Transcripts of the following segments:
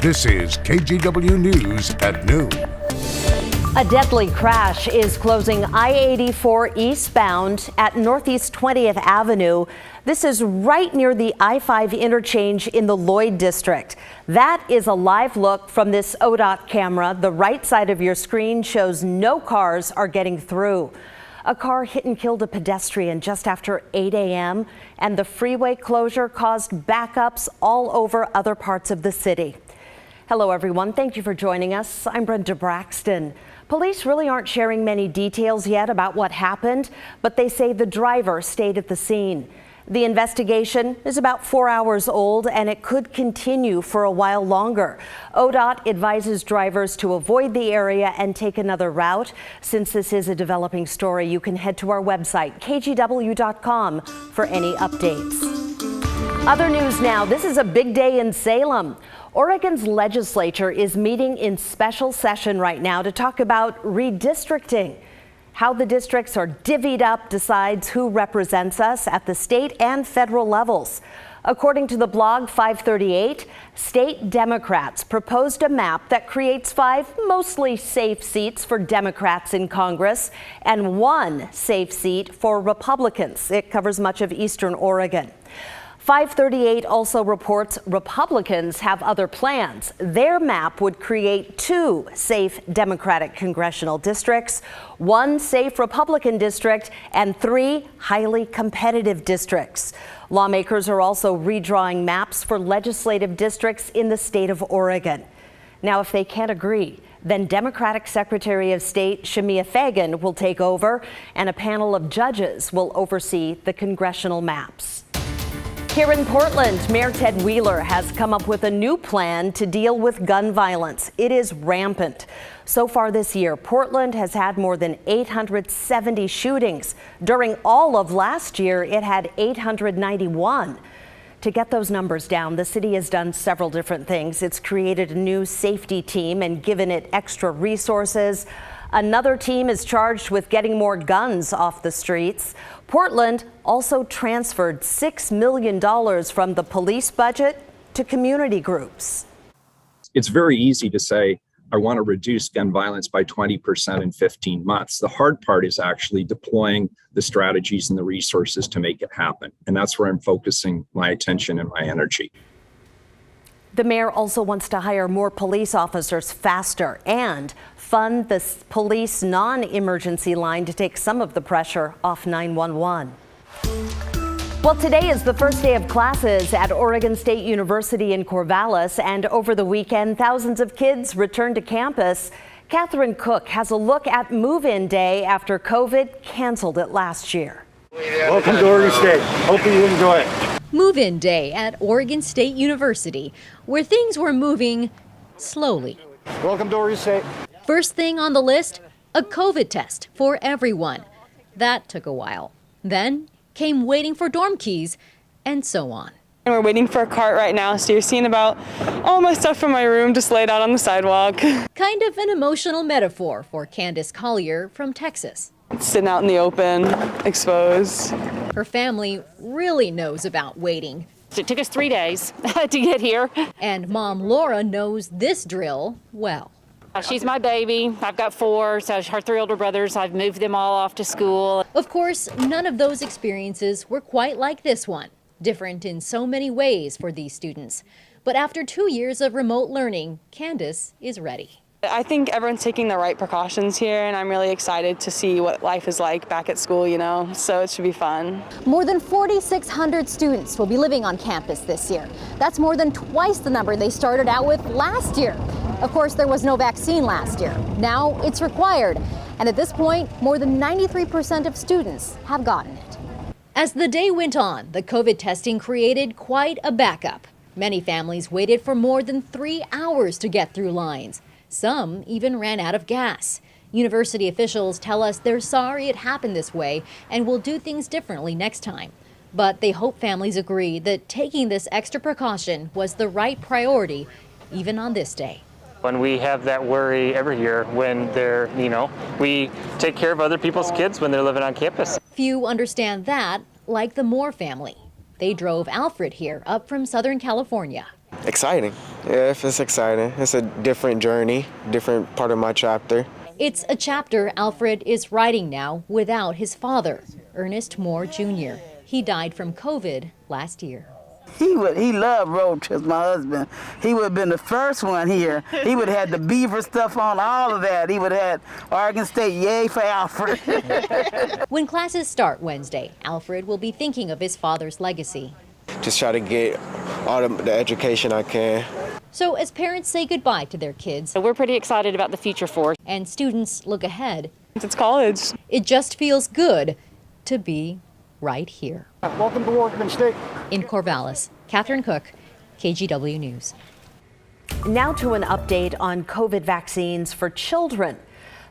This is KGW News at noon. A deadly crash is closing I-84 eastbound at Northeast 20th Avenue. This is right near the I-5 interchange in the Lloyd district. That is a live look from this ODOT camera. The right side of your screen shows no cars are getting through. A car hit and killed a pedestrian just after 8 a.m. and the freeway closure caused backups all over other parts of the city. Hello, everyone. Thank you for joining us. I'm Brenda Braxton. Police really aren't sharing many details yet about what happened, but they say the driver stayed at the scene. The investigation is about 4 hours old and it could continue for a while longer. ODOT advises drivers to avoid the area and take another route. Since this is a developing story, you can head to our website, kgw.com, for any updates. Other news now. This is a big day in Salem. Oregon's legislature is meeting in special session right now to talk about redistricting. How the districts are divvied up decides who represents us at the state and federal levels. According to the blog 538, state Democrats proposed a map that creates 5 mostly safe seats for Democrats in Congress and 1 safe seat for Republicans. It covers much of eastern Oregon. 538 also reports Republicans have other plans. Their map would create 2 safe Democratic congressional districts, 1 safe Republican district, and 3 highly competitive districts. Lawmakers are also redrawing maps for legislative districts in the state of Oregon. Now, if they can't agree, then Democratic Secretary of State Shemia Fagan will take over, and a panel of judges will oversee the congressional maps. Here in Portland, Mayor Ted Wheeler has come up with a new plan to deal with gun violence. It is rampant. So far this year, Portland has had more than 870 shootings. During all of last year, it had 891. To get those numbers down, the city has done several different things. It's created a new safety team and given it extra resources. Another team is charged with getting more guns off the streets. Portland also transferred $6 million from the police budget to community groups. It's very easy to say, I want to reduce gun violence by 20% in 15 months. The hard part is actually deploying the strategies and the resources to make it happen. And that's where I'm focusing my attention and my energy. The mayor also wants to hire more police officers faster and fund the police non-emergency line to take some of the pressure off 911. Well, today is the first day of classes at Oregon State University in Corvallis, and over the weekend, thousands of kids returned to campus. Catherine Cook has a look at move-in day after COVID canceled it last year. Welcome to Oregon State. Hope you enjoy it. Move-in day at Oregon State University, where things were moving slowly. Welcome to Oregon State. First thing on the list, a COVID test for everyone. That took a while. Then came waiting for dorm keys, and so on. We're waiting for a cart right now, so you're seeing about all my stuff from my room just laid out on the sidewalk. Kind of an emotional metaphor for Candace Collier from Texas. Sitting out in the open, exposed. Her family really knows about waiting. It took us 3 days to get here. And Mom Laura knows this drill well. She's my baby. I've got 4, so her 3 older brothers, I've moved them all off to school. Of course, none of those experiences were quite like this one. Different in so many ways for these students. But after 2 years of remote learning, Candace is ready. I think everyone's taking the right precautions here, and I'm really excited to see what life is like back at school, so it should be fun. More than 4,600 students will be living on campus this year. That's more than twice the number they started out with last year. Of course, there was no vaccine last year. Now it's required. And at this point, more than 93% of students have gotten it. As the day went on, the COVID testing created quite a backup. Many families waited for more than 3 hours to get through lines. Some even ran out of gas. University officials tell us they're sorry it happened this way and will do things differently next time. But they hope families agree that taking this extra precaution was the right priority, even on this day. When we have that worry every year when they're, we take care of other people's kids when they're living on campus. Few understand that, like the Moore family. They drove Alfred here up from Southern California. Exciting. Yeah, if it's exciting. It's a different journey, different part of my chapter. It's a chapter Alfred is writing now without his father, Ernest Moore Jr. He died from COVID last year. He loved road trips, my husband. He would have been the first one here. He would have had the beaver stuff on, all of that. He would have had Oregon State, yay for Alfred. When classes start Wednesday, Alfred will be thinking of his father's legacy. Just try to get all the education I can. So as parents say goodbye to their kids, We're pretty excited about the future for us. and students look ahead, It's college. it just feels good to be right here. Welcome to Oregon State. In Corvallis, Catherine Cook, KGW News. Now to an update on COVID vaccines for children.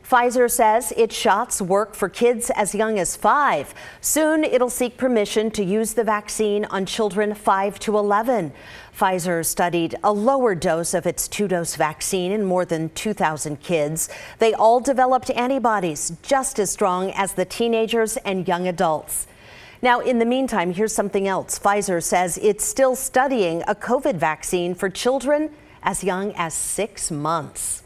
Pfizer says its shots work for kids as young as 5. Soon it'll seek permission to use the vaccine on children 5 to 11. Pfizer studied a lower dose of its 2-dose vaccine in more than 2,000 kids. They all developed antibodies just as strong as the teenagers and young adults. Now, in the meantime, here's something else. Pfizer says it's still studying a COVID vaccine for children as young as 6 months.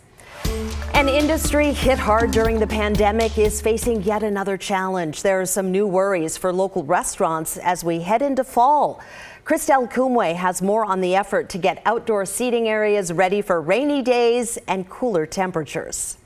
An industry hit hard during the pandemic is facing yet another challenge. There are some new worries for local restaurants as we head into fall. Christelle Kumwe has more on the effort to get outdoor seating areas ready for rainy days and cooler temperatures.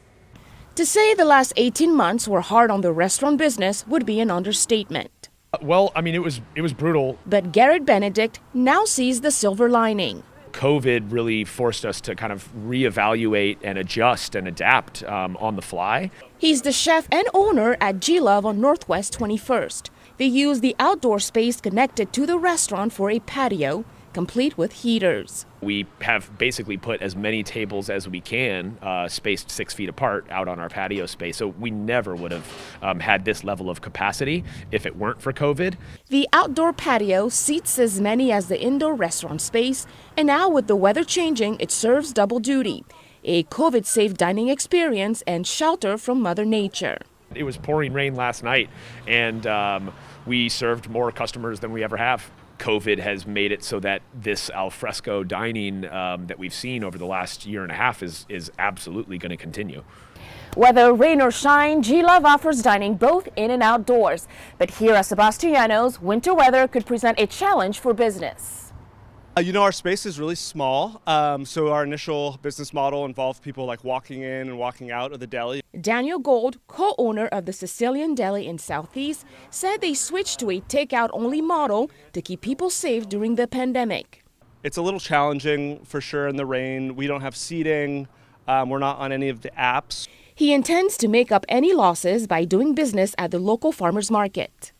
To say the last 18 months were hard on the restaurant business would be an understatement. Well, I mean, it was brutal. But Garrett Benedict now sees the silver lining. COVID really forced us to kind of reevaluate and adjust and adapt on the fly. He's the chef and owner at G-Love on Northwest 21st. They use the outdoor space connected to the restaurant for a patio, complete with heaters. We have basically put as many tables as we can, spaced 6 feet apart, out on our patio space. So we never would have had this level of capacity if it weren't for COVID. The outdoor patio seats as many as the indoor restaurant space, and now with the weather changing, it serves double duty. A COVID-safe dining experience and shelter from Mother Nature. It was pouring rain last night, and we served more customers than we ever have. COVID has made it so that this al fresco dining that we've seen over the last year and a half is absolutely going to continue. Whether rain or shine, G-Love offers dining both in and outdoors. But here at Sebastiano's, winter weather could present a challenge for business. Our space is really small, so our initial business model involved people like walking in and walking out of the deli. Daniel Gold, co-owner of the Sicilian Deli in Southeast, said they switched to a takeout-only model to keep people safe during the pandemic. It's a little challenging for sure in the rain. We don't have seating. We're not on any of the apps. He intends to make up any losses by doing business at the local farmers market.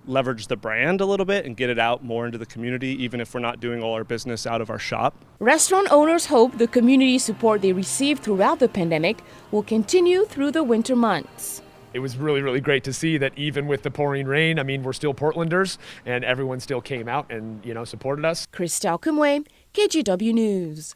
Leverage the brand a little bit and get it out more into the community, even if we're not doing all our business out of our shop. Restaurant owners hope the community support they received throughout the pandemic will continue through the winter months. It was really, really great to see that even with the pouring rain, I mean, we're still Portlanders, and everyone still came out and, supported us. Christelle Kumwe, KGW News.